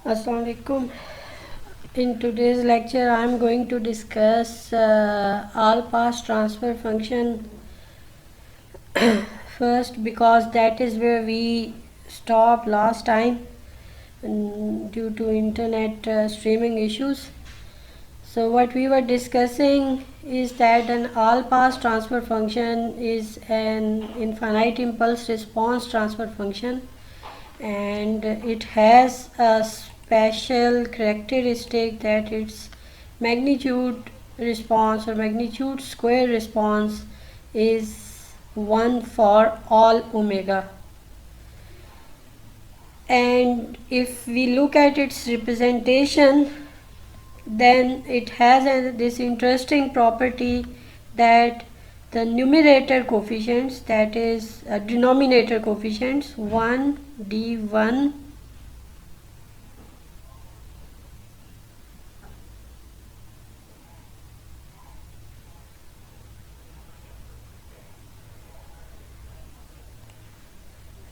Assalamu alaikum. In today's lecture, I am going to discuss all pass transfer function first, because that is where we stopped last time due to internet streaming issues. So what we were discussing is that an all pass transfer function is an infinite impulse response transfer function, and it has a special characteristic that its magnitude response or magnitude square response is 1 for all omega. And if we look at its representation, then it has this interesting property that the numerator coefficients, that is denominator coefficients 1 d1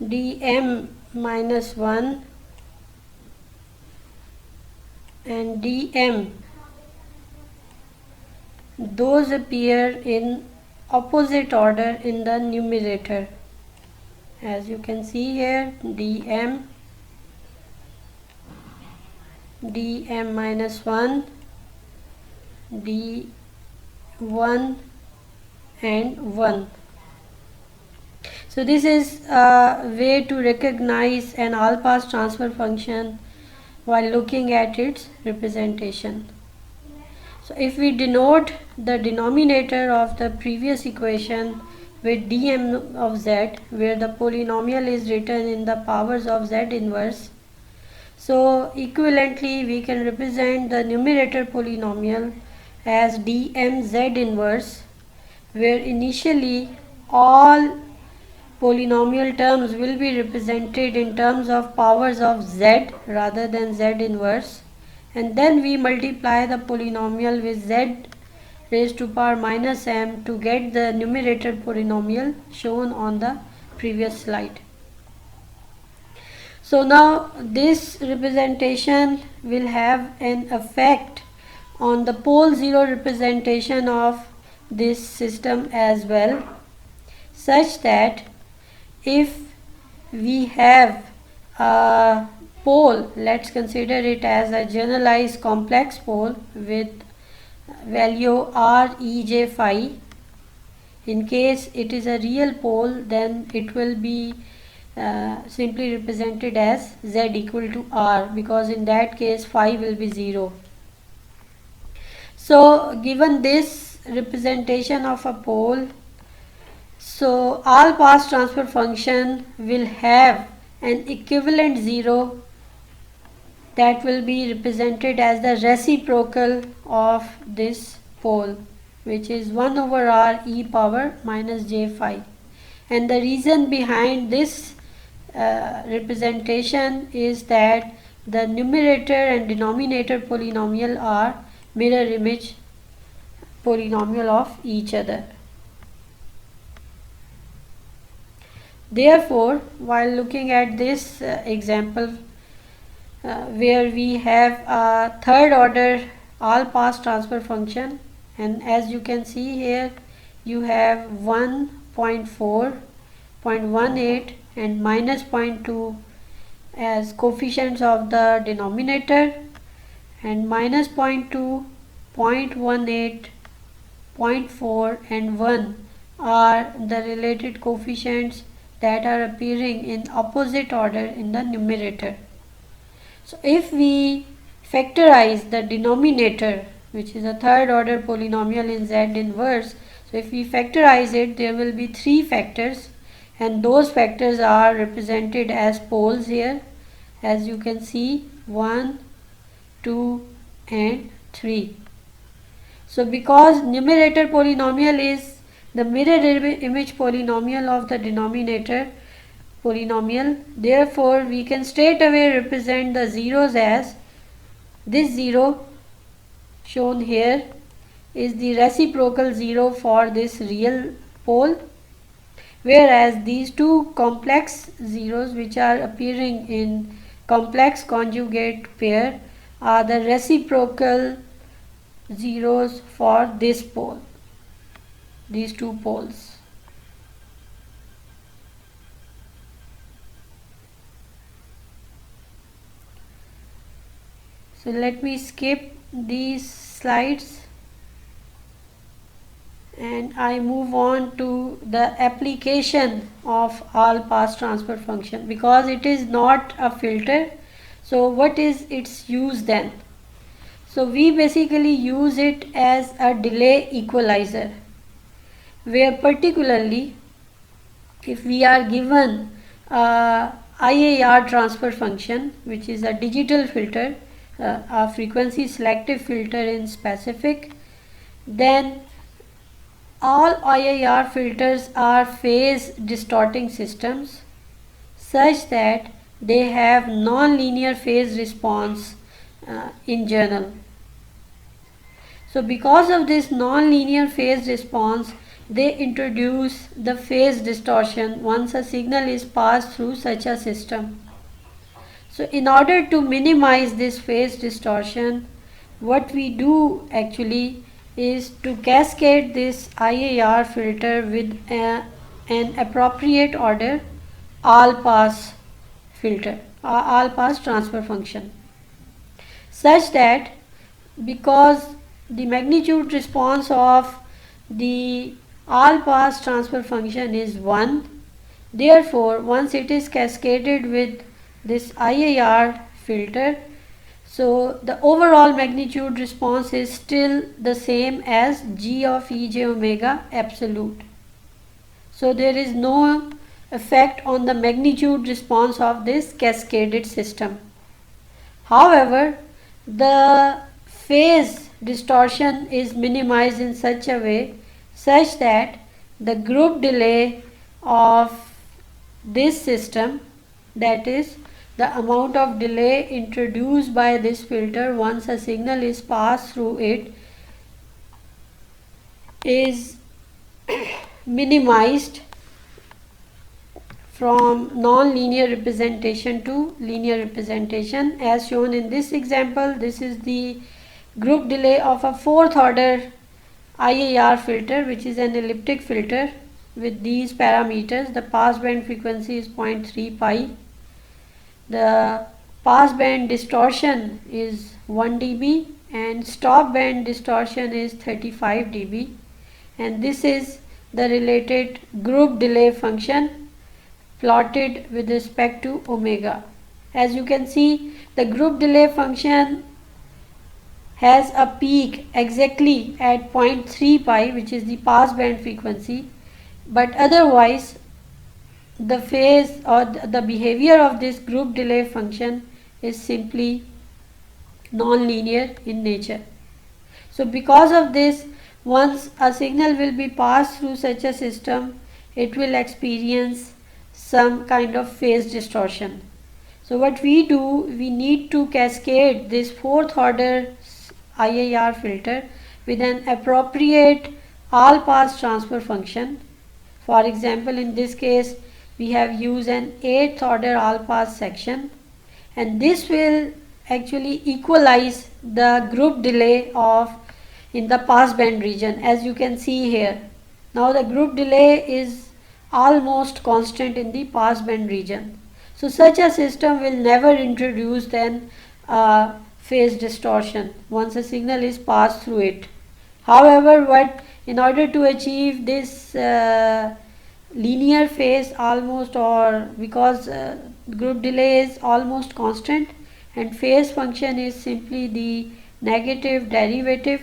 dm minus 1 and dm, those appear in opposite order in the numerator. As you can see here, dm minus 1, d1 and 1. So this is a way to recognize an all pass transfer function while looking at its representation. So if we denote the denominator of the previous equation with dm of z, where the polynomial is written in the powers of z inverse, so equivalently we can represent the numerator polynomial as dm z inverse, where initially all polynomial terms will be represented in terms of powers of z rather than z inverse, and then we multiply the polynomial with z raised to power minus m to get the numerator polynomial shown on the previous slide. So now this representation will have an effect on the pole 0 representation of this system as well, such that if we have a pole, let's consider it as a generalized complex pole with value r e j phi. In case it is a real pole, then it will be simply represented as z equal to r, because in that case phi will be 0. So given this representation of a pole, so all pass transfer function will have an equivalent 0 that will be represented as the reciprocal of this pole, which is 1 over r e power minus j phi. And the reason behind this representation is that the numerator and denominator polynomial are mirror image polynomial of each other. Therefore, while looking at this example where we have a third order all pass transfer function, and as you can see here, you have 1.4, 0.18 and minus 0.2 as coefficients of the denominator, and minus 0.2, 0.18, 0.4 and 1 are the related coefficients that are appearing in opposite order in the numerator. So if we factorize the denominator, which is a third order polynomial in z inverse, so if we factorize it, there will be 3 factors, and those factors are represented as poles here, as you can see, 1, 2 and 3. So because numerator polynomial is the mirror image polynomial of the denominator polynomial, therefore we can straight away represent the zeros as this 0 shown here is the reciprocal 0 for this real pole, whereas these two complex zeros which are appearing in complex conjugate pair are the reciprocal zeros for this pole, these two poles. So let me skip these slides and I move on to the application of all pass transfer function, because it is not a filter. So what is its use then? So we basically use it as a delay equalizer, where particularly if we are given a IAR transfer function, which is a digital filter, a frequency selective filter in specific, then all IAR filters are phase distorting systems such that they have non-linear phase response in general. So because of this non-linear phase response, they introduce the phase distortion once a signal is passed through such a system. So in order to minimize this phase distortion, what we do actually is to cascade this IAR filter with an appropriate order all pass filter, all pass transfer function, such that because the magnitude response of the all pass transfer function is 1, therefore once it is cascaded with this IAR filter, so the overall magnitude response is still the same as G of Ej omega absolute. So there is no effect on the magnitude response of this cascaded system. However, the phase distortion is minimized in such a way such that the group delay of this system, that is the amount of delay introduced by this filter once a signal is passed through it, is minimized from non-linear representation to linear representation. As shown in this example, this is the group delay of a 4th order IAR filter, which is an elliptic filter with these parameters. The passband frequency is 0.3 pi. The passband distortion is 1 dB and stop band distortion is 35 dB, and this is the related group delay function plotted with respect to omega. As you can see, the group delay function has a peak exactly at 0.3 pi, which is the passband frequency, but otherwise the phase or the behavior of this group delay function is simply non-linear in nature. So because of this, once a signal will be passed through such a system, it will experience some kind of phase distortion. So what we do, we need to cascade this 4th order IAR filter with an appropriate all pass transfer function. For example, in this case we have used an 8th order all pass section, and this will actually equalize the group delay of in the passband region, as you can see here. Now the group delay is almost constant in the passband region. So such a system will never introduce then phase distortion once a signal is passed through it. However, in order to achieve this linear phase almost, or because group delay is almost constant and phase function is simply the negative derivative,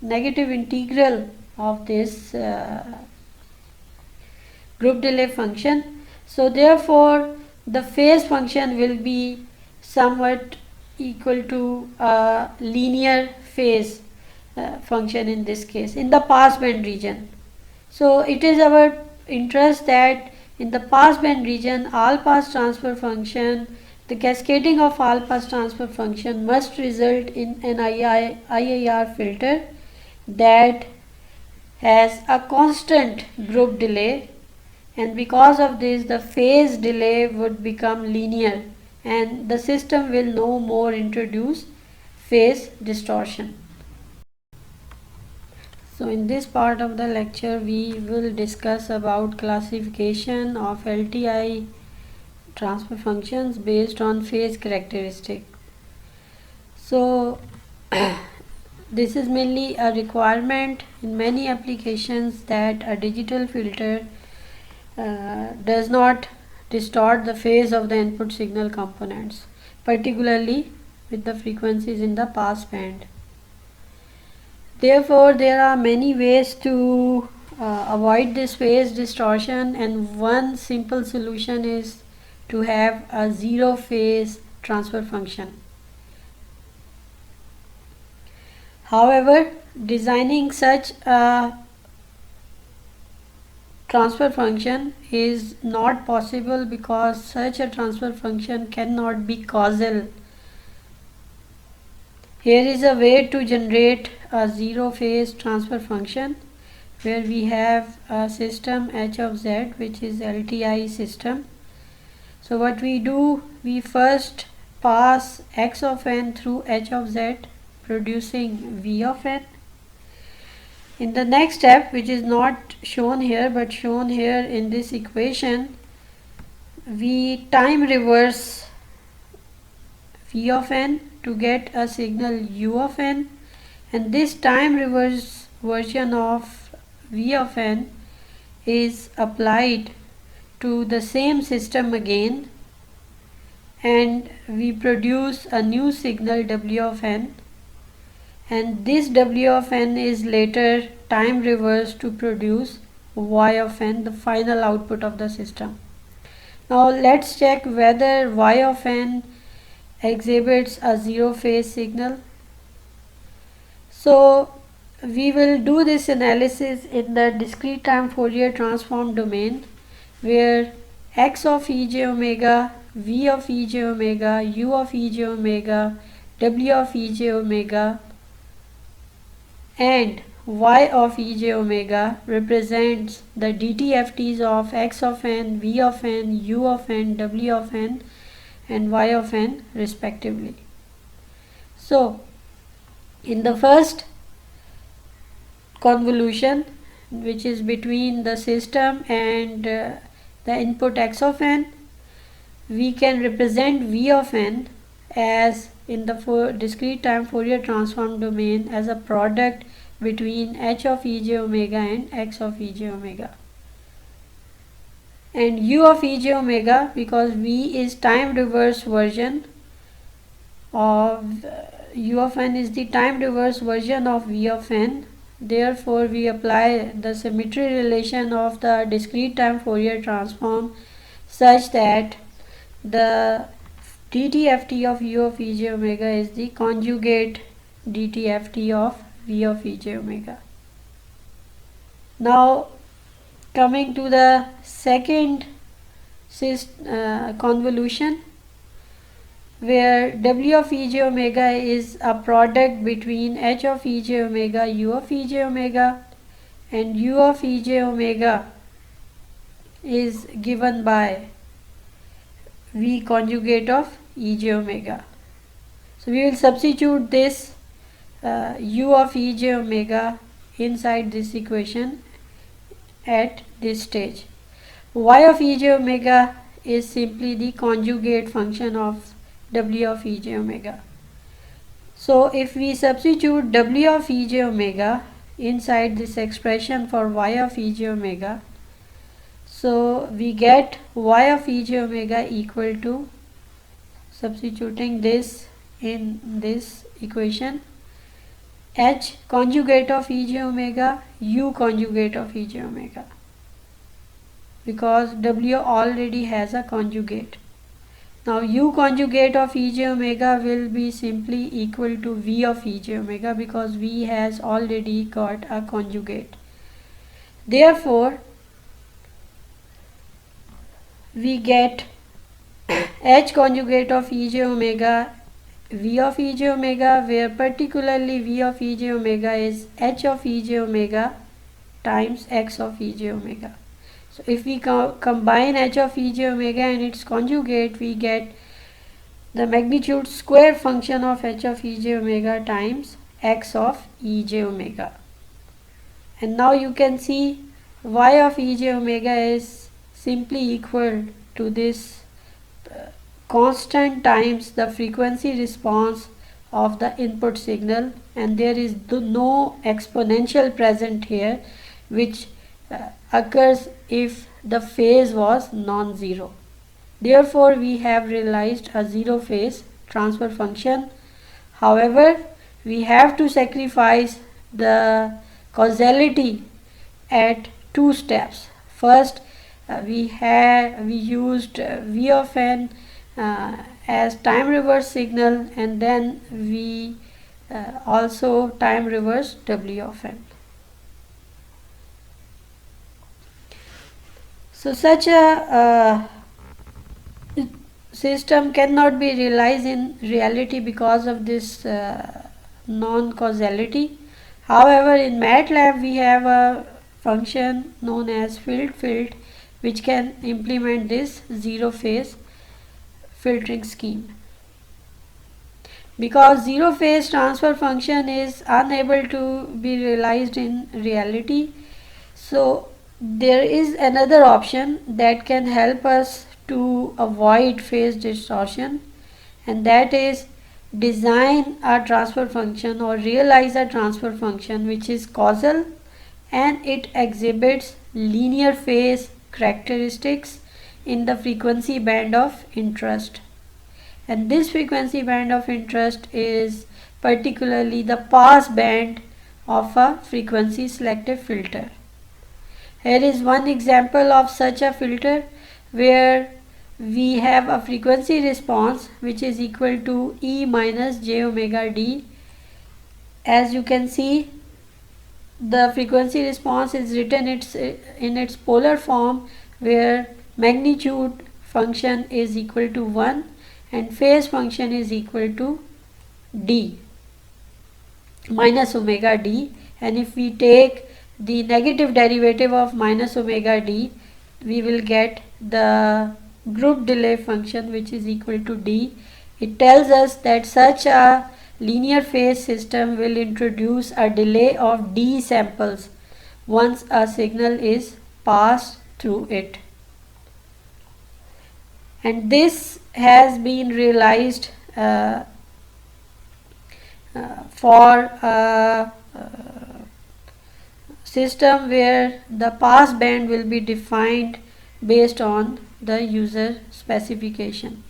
negative integral of this group delay function, so therefore the phase function will be somewhat equal to linear phase function in this case in the passband region. So it is our interest that in the passband region, all pass transfer function, the cascading of all pass transfer function must result in an IAR filter that has a constant group delay, and because of this the phase delay would become linear and the system will no more introduce phase distortion. So in this part of the lecture we will discuss about classification of LTI transfer functions based on phase characteristic. So this is mainly a requirement in many applications that a digital filter does not distort the phase of the input signal components, particularly with the frequencies in the pass band. Therefore, there are many ways to avoid this phase distortion, and one simple solution is to have a zero phase transfer function. However, designing such a transfer function is not possible because such a transfer function cannot be causal. Here is a way to generate a zero phase transfer function where we have a system h of z, which is LTI system. So what we do, we first pass x of n through h of z, producing v of n. In the next step, which is not shown here but shown here in this equation, we time reverse v of n to get a signal u of n, and this time reverse version of v of n is applied to the same system again, and we produce a new signal w of n, and this w of n is later time reversed to produce y of n, the final output of the system. Now let's check whether y of n exhibits a zero phase signal. So we will do this analysis in the discrete time Fourier transform domain, where x of ej omega, v of ej omega, u of ej omega, w of ej omega and y of ej omega represents the DTFTs of x of n, v of n, u of n, w of n and y of n respectively. So in the first convolution, which is between the system and the input x of n, we can represent v of n as in the discrete time Fourier transform domain as a product between h of ej omega and x of ej omega. And u of ej omega, because v is time reverse version of u of n is the time reverse version of v of n, therefore we apply the symmetry relation of the discrete time Fourier transform such that the DTFT of u of ej omega is the conjugate DTFT of v of ej omega. Now coming to the second convolution, where w of ej omega is a product between h of ej omega, u of ej omega, and u of ej omega is given by v conjugate of ej omega. So we will substitute this u of ej omega inside this equation at this stage. Y of ej omega is simply the conjugate function of w of ej omega. So if we substitute w of ej omega inside this expression for y of ej omega, so we get y of ej omega equal to, substituting this in this equation, h conjugate of ej omega, u conjugate of ej omega, because w already has a conjugate. Now u conjugate of ej omega will be simply equal to v of ej omega because v has already got a conjugate. Therefore we get h conjugate of ej omega, v of ej omega, where particularly v of ej omega is h of ej omega times x of ej omega. So if we combine h of ej omega and its conjugate, we get the magnitude square function of h of ej omega times x of ej omega. And now you can see y of ej omega is simply equal to this constant times the frequency response of the input signal, and there is no exponential present here, which occurs if the phase was non-zero. Therefore, we have realized a zero phase transfer function. However, we have to sacrifice the causality at two steps. First, we used v of n as time reverse signal, and then we also time reverse w of n. So such a system cannot be realized in reality because of this non-causality. However, in MATLAB we have a function known as filter which can implement this zero phase filtering scheme. Because zero phase transfer function is unable to be realized in reality, so there is another option that can help us to avoid phase distortion, and that is design a transfer function or realize a transfer function which is causal and it exhibits linear phase characteristics in the frequency band of interest. And this frequency band of interest is particularly the pass band of a frequency selective filter. Here is one example of such a filter where we have a frequency response which is equal to E minus j omega d. As you can see, the frequency response is written in its polar form, where magnitude function is equal to 1 and phase function is equal to d minus omega d. And if we take the negative derivative of minus omega d, we will get the group delay function which is equal to d. It tells us that such a linear phase system will introduce a delay of d samples once a signal is passed through it. And this has been realized for a system where the pass band will be defined based on the user specification.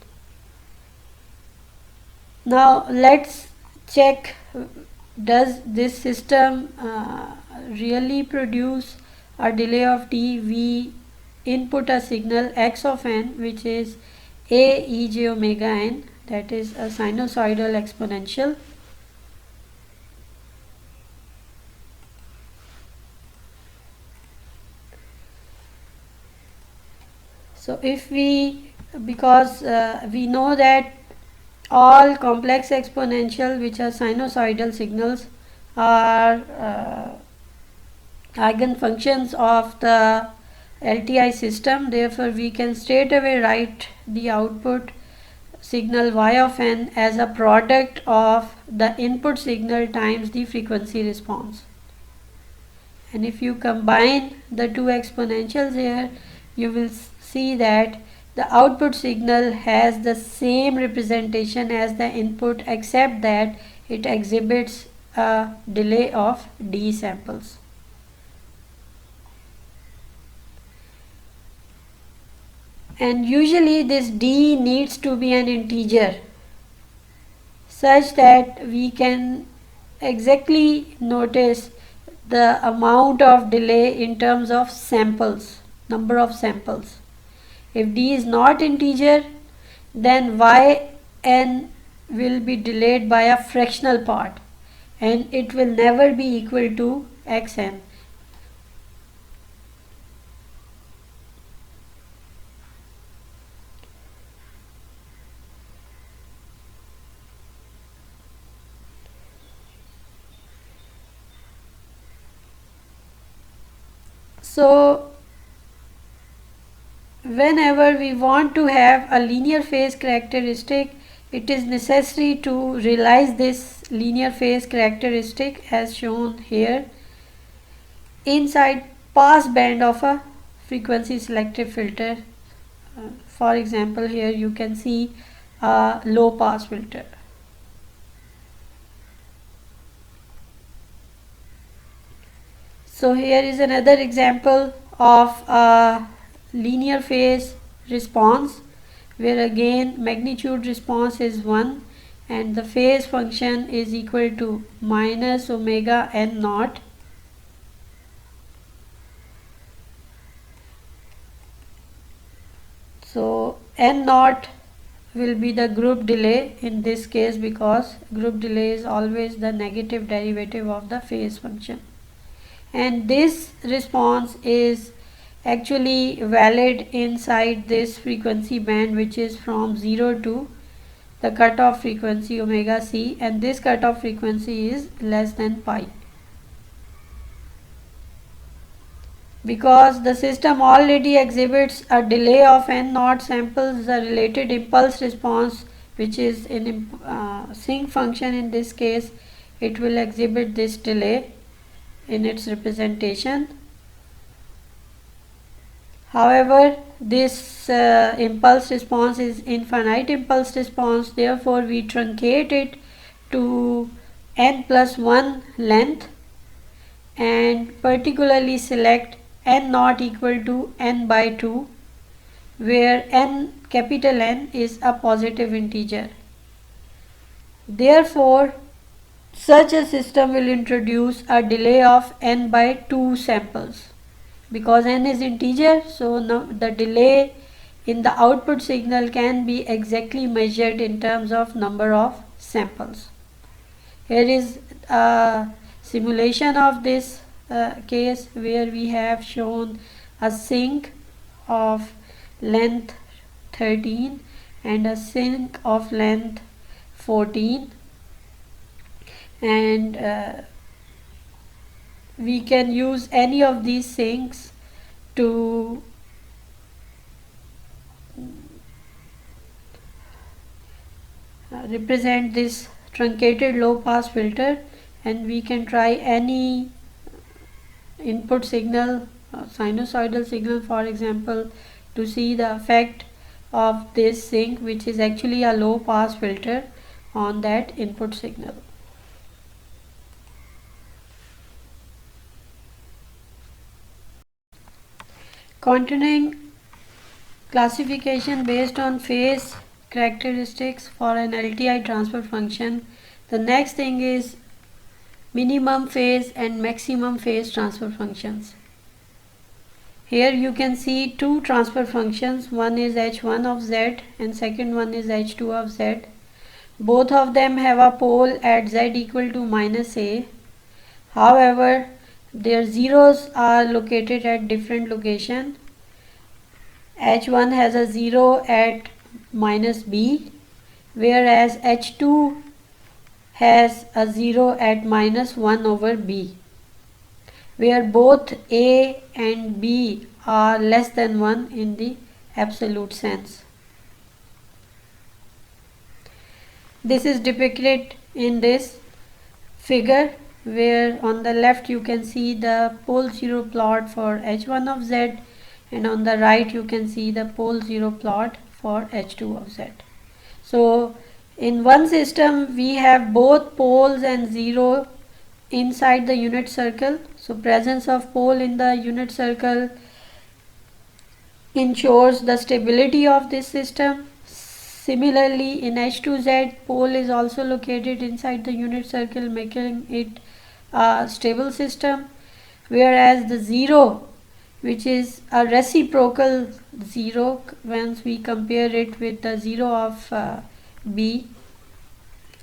Now let's check, does this system really produce a delay of t? We input a signal x of n which is a e j omega n, that is a sinusoidal exponential. So if we, because we know that all complex exponential which are sinusoidal signals are eigenfunctions of the LTI system, therefore we can straight away write the output signal y of n as a product of the input signal times the frequency response. And if you combine the two exponentials here, you will see that the output signal has the same representation as the input, except that it exhibits a delay of d samples. And usually this d needs to be an integer such that we can exactly notice the amount of delay in terms of samples, number of samples. If d is not integer, then yn will be delayed by a fractional part and it will never be equal to xn. So whenever we want to have a linear phase characteristic, it is necessary to realize this linear phase characteristic as shown here inside pass band of a frequency selective filter. For example, here you can see a low pass filter. So here is another example of a linear phase response where again magnitude response is 1 and the phase function is equal to minus omega n naught. So n naught will be the group delay in this case because group delay is always the negative derivative of the phase function, and this response is actually valid inside this frequency band which is from 0 to the cutoff frequency omega c, and this cutoff frequency is less than pi. Because the system already exhibits a delay of n naught samples, the related impulse response, which is in sinc function in this case, it will exhibit this delay in its representation. However, this impulse response is infinite impulse response, therefore we truncate it to n plus 1 length and particularly select n naught equal to n by 2, where n capital N is a positive integer. Therefore, such a system will introduce a delay of n by 2 samples. Because n is integer, so the delay in the output signal can be exactly measured in terms of number of samples. Here is a simulation of this case where we have shown a sinc of length 13 and a sinc of length 14, and we can use any of these sinks to represent this truncated low pass filter, and we can try any input signal, sinusoidal signal for example, to see the effect of this sinc, which is actually a low pass filter, on that input signal. Continuing classification based on phase characteristics for an LTI transfer function, the next thing is minimum phase and maximum phase transfer functions. Here you can see two transfer functions, one is h1 of z and second one is h2 of z. Both of them have a pole at z equal to minus a. However, their zeros are located at different location. H1 has a 0 at minus b, whereas H2 has a 0 at minus 1 over b, where both a and b are less than 1 in the absolute sense. This is depicted in this figure, where on the left you can see the pole 0 plot for h1 of z, and on the right you can see the pole 0 plot for h2 of z. So in one system we have both poles and 0 inside the unit circle. So presence of pole in the unit circle ensures the stability of this system. Similarly, in H2Z, pole is also located inside the unit circle, making it a stable system, whereas the 0, which is a reciprocal 0 once we compare it with the 0 of B,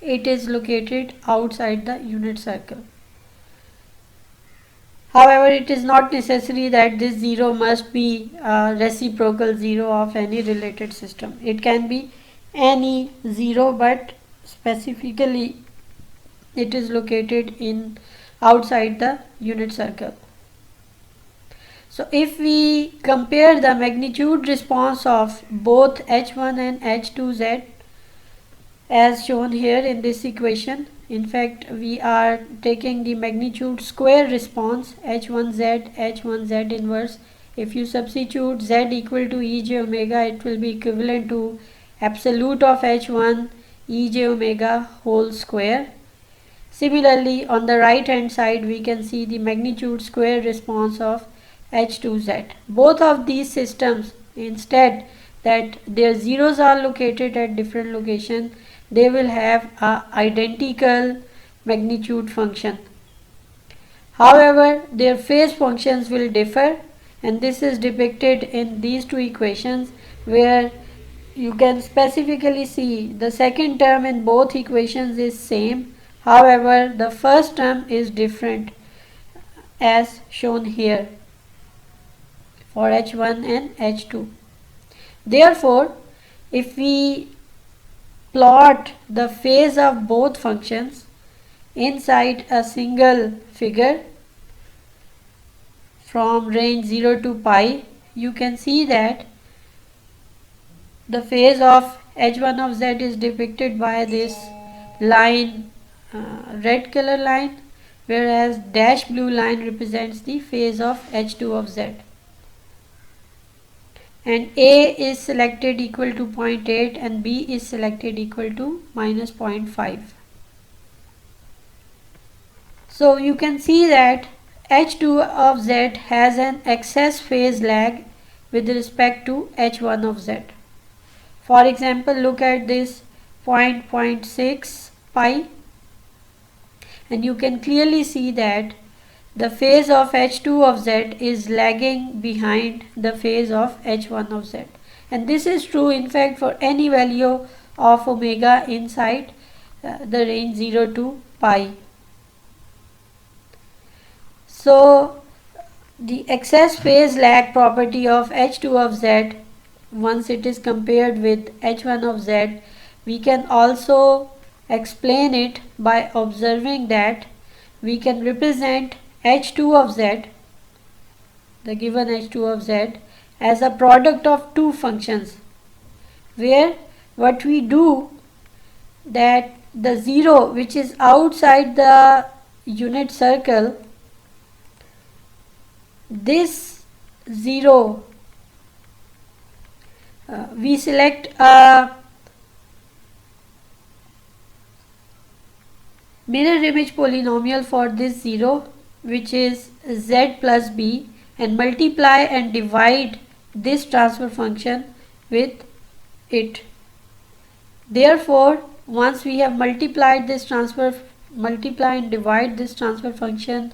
it is located outside the unit circle. However, it is not necessary that this 0 must be a reciprocal 0 of any related system. It can be any 0, but specifically it is located in outside the unit circle. So if we compare the magnitude response of both H1 and H2Z, as shown here in this equation. In fact, we are taking the magnitude square response h1z, h1z inverse. If you substitute z equal to e j omega, it will be equivalent to absolute of h1 e j omega whole square. Similarly, on the right hand side, we can see the magnitude square response of h2z. Both of these systems, instead that their zeros are located at different locations, they will have a identical magnitude function. However, their phase functions will differ, and this is depicted in these two equations, where you can specifically see the second term in both equations is same. However, the first term is different as shown here for h1 and h2. Therefore, if we plot the phase of both functions inside a single figure from range 0 to pi, you can see that the phase of h1 of z is depicted by this line, red color line, whereas dash blue line represents the phase of h2 of z. And A is selected equal to 0.8 and B is selected equal to minus 0.5. So you can see that h2 of z has an excess phase lag with respect to h1 of z. For example, look at this 0.6 pi, and you can clearly see that the phase of h2 of z is lagging behind the phase of h1 of z. And this is true in fact for any value of omega inside the range 0 to pi. So the excess phase lag property of h2 of z, once it is compared with h1 of z, we can also explain it by observing that we can represent h2 of z, the given h2 of z, as a product of two functions, where what we do, that the 0 which is outside the unit circle, this 0, we select a mirror image polynomial for this 0, which is z plus b, and multiply and divide this transfer function with it. Therefore, once we have multiply and divide this transfer function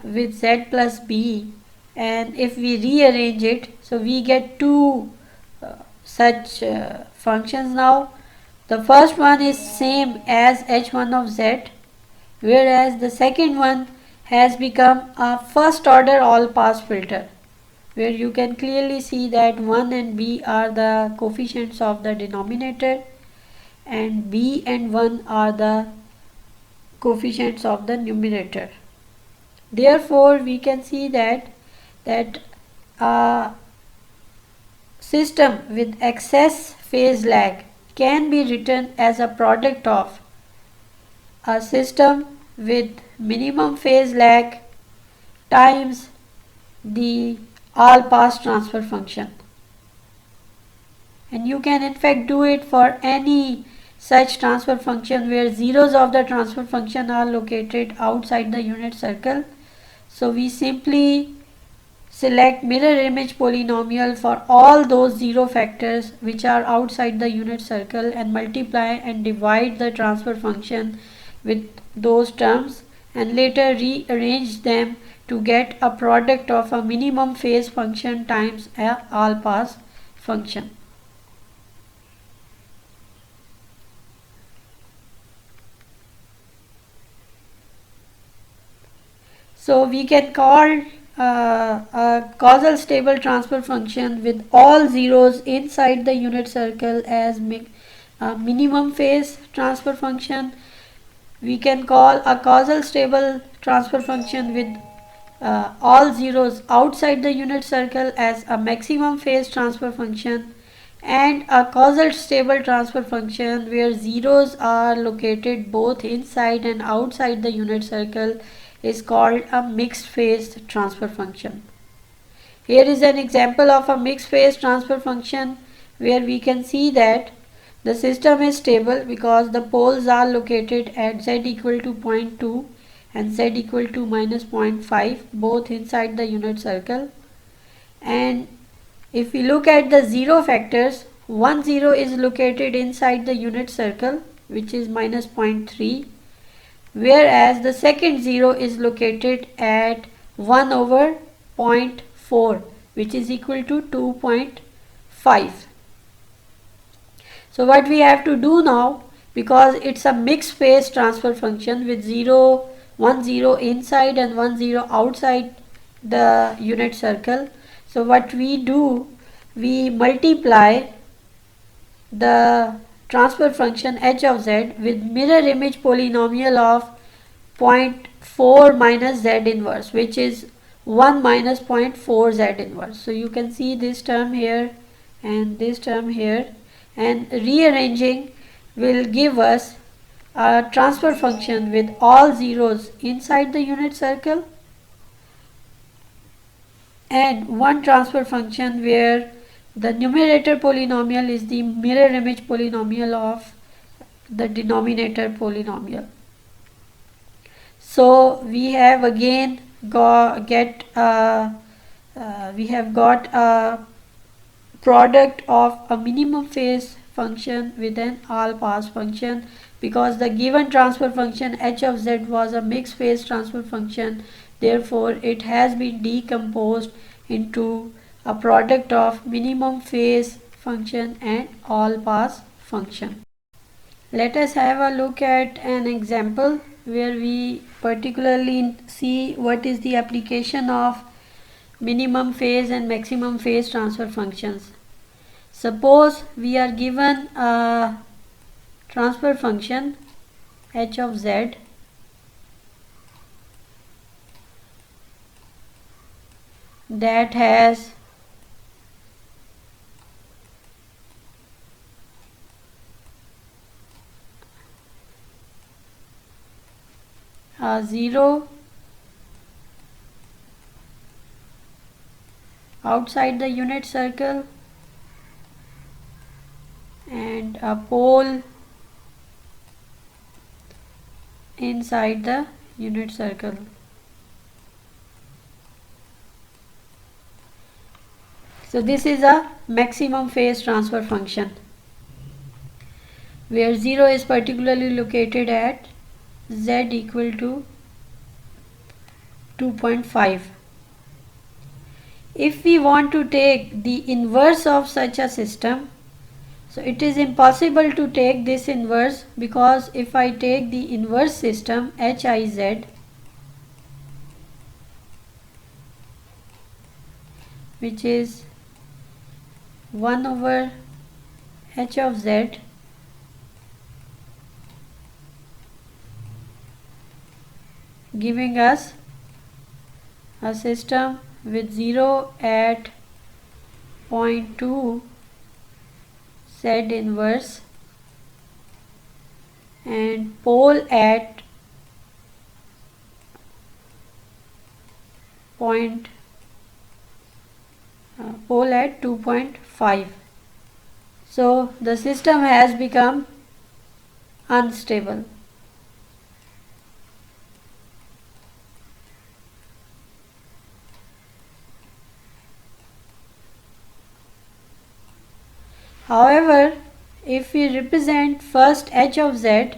with z plus b, and if we rearrange it, so we get two such functions now. The first one is same as h1 of z, whereas the second one has become a first order all pass filter, where you can clearly see that 1 and b are the coefficients of the denominator and b and 1 are the coefficients of the numerator. Therefore, we can see that a system with excess phase lag can be written as a product of a system with minimum phase lag times the all pass transfer function. And you can in fact do it for any such transfer function where zeros of the transfer function are located outside the unit circle. So we simply select mirror image polynomial for all those zero factors which are outside the unit circle and multiply and divide the transfer function with those terms, and later rearrange them to get a product of a minimum phase function times a all pass function. So we can call a causal stable transfer function with all zeros inside the unit circle as minimum phase transfer function. We can call a causal stable transfer function with all zeros outside the unit circle as a maximum phase transfer function, and a causal stable transfer function where zeros are located both inside and outside the unit circle is called a mixed phase transfer function. Here is an example of a mixed phase transfer function where we can see that the system is stable because the poles are located at z equal to 0.2 and z equal to minus 0.5 both inside the unit circle. And if we look at the zero factors, one zero is located inside the unit circle, which is minus 0.3, whereas the second zero is located at 1 over 0.4, which is equal to 2.5. So what we have to do now, because it's a mixed phase transfer function with 1 0 inside and 1 0 outside the unit circle, so what we do, we multiply the transfer function h of z with mirror image polynomial of 0.4 minus z inverse, which is 1 minus 0.4 z inverse. So you can see this term here and this term here, and rearranging will give us a transfer function with all zeros inside the unit circle and one transfer function where the numerator polynomial is the mirror image polynomial of the denominator polynomial. So we have again got a product of a minimum phase function with an all pass function, because the given transfer function h of z was a mixed phase transfer function. Therefore it has been decomposed into a product of minimum phase function and all pass function. Let us have a look at an example where we particularly see what is the application of minimum phase and maximum phase transfer functions. Suppose we are given a transfer function h of z that has a 0 outside the unit circle and a pole inside the unit circle. So this is a maximum phase transfer function where 0 is particularly located at z equal to 2.5. If we want to take the inverse of such a system, so it is impossible to take this inverse, because if I take the inverse system Hiz, which is 1 over h of z giving us a system with 0 at 0.2 z inverse and pole at pole at 2.5. So the system has become unstable. However, if we represent first h of z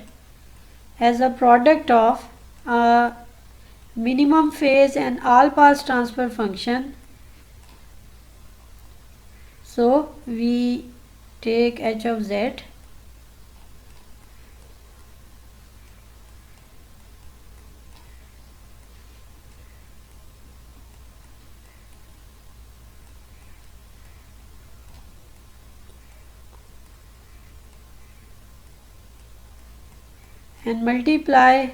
as a product of a minimum phase and all pass transfer function, so we take h of z and multiply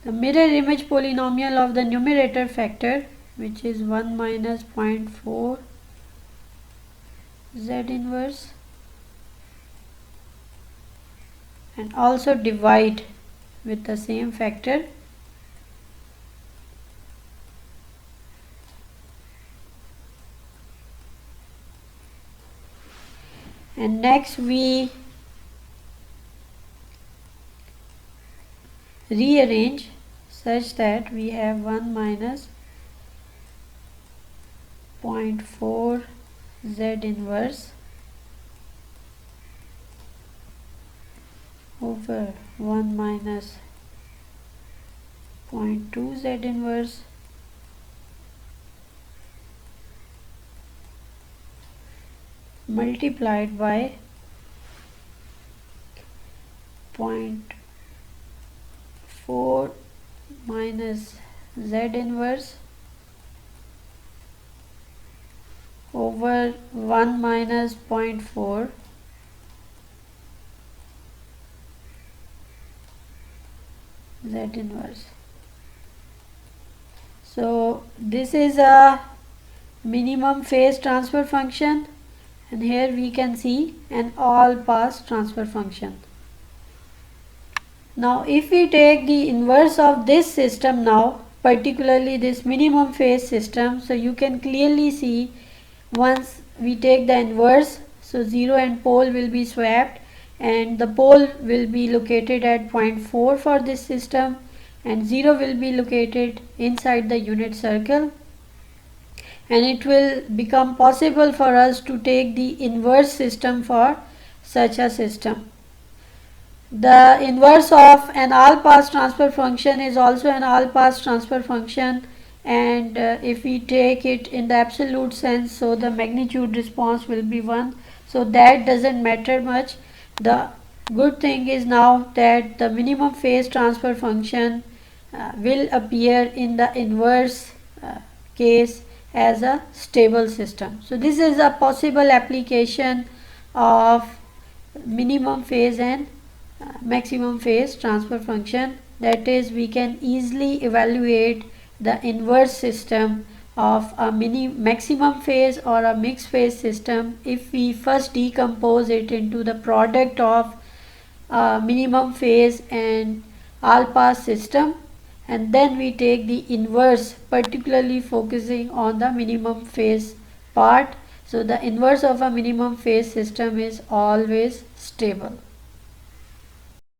the mirror image polynomial of the numerator factor, which is 1 minus 0.4 Z inverse, and also divide with the same factor. And next we rearrange such that we have 1 minus 0.4 Z inverse over 1 minus 0.2 Z inverse multiplied by 0.4 minus Z inverse over 1 minus 0.4 Z inverse. So this is a minimum phase transfer function, and here we can see an all pass transfer function. Now if we take the inverse of this system now, particularly this minimum phase system, so you can clearly see once we take the inverse, so 0 and pole will be swapped, and the pole will be located at 0.4 for this system, and 0 will be located inside the unit circle, and it will become possible for us to take the inverse system for such a system. The inverse of an all pass transfer function is also an all pass transfer function, and if we take it in the absolute sense, so the magnitude response will be 1, so that doesn't matter much. The good thing is now that the minimum phase transfer function will appear in the inverse case as a stable system. So this is a possible application of minimum phase and maximum phase transfer function, that is we can easily evaluate the inverse system of a maximum phase or a mixed phase system if we first decompose it into the product of minimum phase and all pass system, and then we take the inverse, particularly focusing on the minimum phase part. So the inverse of a minimum phase system is always stable.